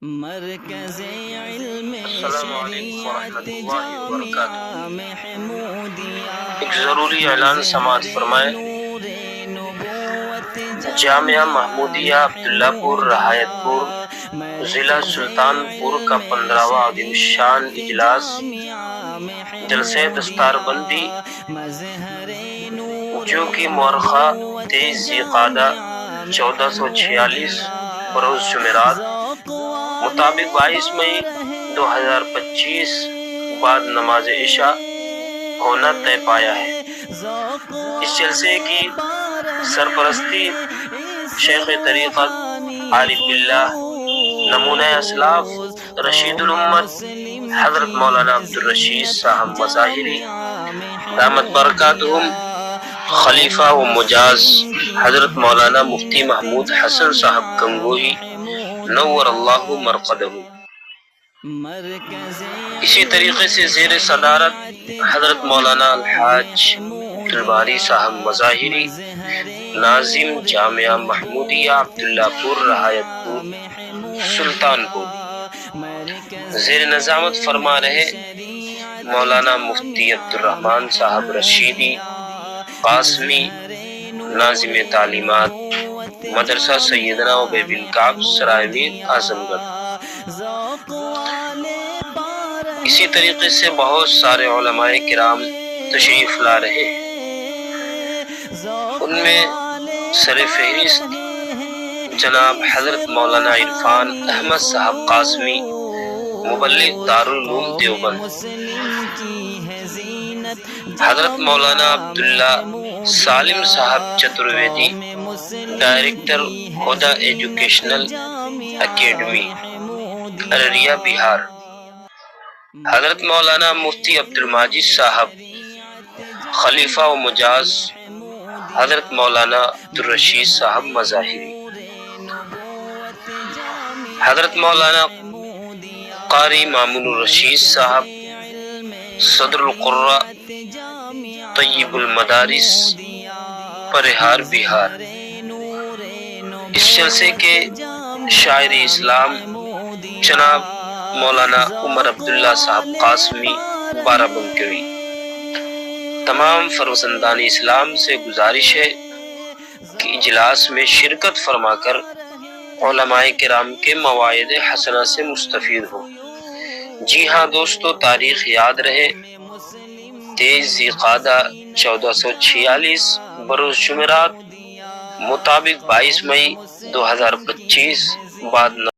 مرکز علم السلام علیکم ورحمۃ اللہ وبرکاتہ۔ محمودیہ ایک ضروری اعلان سماعت فرمائیں۔ جامعہ محمودیہ عبداللہ پور رہایت پور ضلع سلطان پور کا 15واں عظیم الشان اجلاس جلسہ دستار بندی جو کہ مورخہ 23 ذی القعدہ 1446 بروز جمعرات مطابق 22 مئی 2025 بعد نماز عشاء ہونا طے پایا ہے۔ اس جلسے کی سرپرستی شیخ طریقت عارف باللہ نمونہ اسلاف رشید الامت حضرت مولانا عبدالرشید صاحب مظاہری دامت برکاتہم خلیفہ و مجاز حضرت مولانا مفتی محمود حسن صاحب گنگوہی نور اللہ مرقدہ۔ اسی طریقے سے زیر صدارت حضرت مولانا الحاج عبدالباری صاحب مظاہری ناظم جامعہ محمودیہ عبداللہ پور رہایت پور سلطان پور زیر نظامت فرما رہے مولانا مفتی عبدالرحمن صاحب رشیدی قاسمی ناظم تعلیمات مدرسہ سیدنا ابی بن کعب سرائے اعظم گڑھ۔ اسی طریقے سے بہت سارے علماء کرام تشریف لا رہے ہیں۔ ان میں سر فہرست جناب حضرت مولانا عرفان احمد صاحب قاسمی مبلغ دارالعلوم دیوبند، حضرت مولانا عبداللہ سالم صاحب Chaturvedi director Huda educational academy Araria Bihar, حضرت مولانا مفتی عبدالماجد صاحب خلیفہ و مجاز حضرت مولانا عبدالرشید صاحب مظاہری، حضرت مولانا قاری مامون الرشید صاحب صدر القرہ طیب المدارس پرہار بہار۔ اس جلسے کے شاعر اسلام جناب مولانا عمر عبداللہ صاحب قاسمی بارہ بنکڑی۔ تمام فرزندان اسلام سے گزارش ہے کہ اجلاس میں شرکت فرما کر علماء کرام کے مواعظ حسنہ سے مستفید ہو۔ جی ہاں دوستو، تاریخ یاد رہے 23 ذی القعدہ 1446 بروز جمعرات مطابق 22 مئی 2025 بعد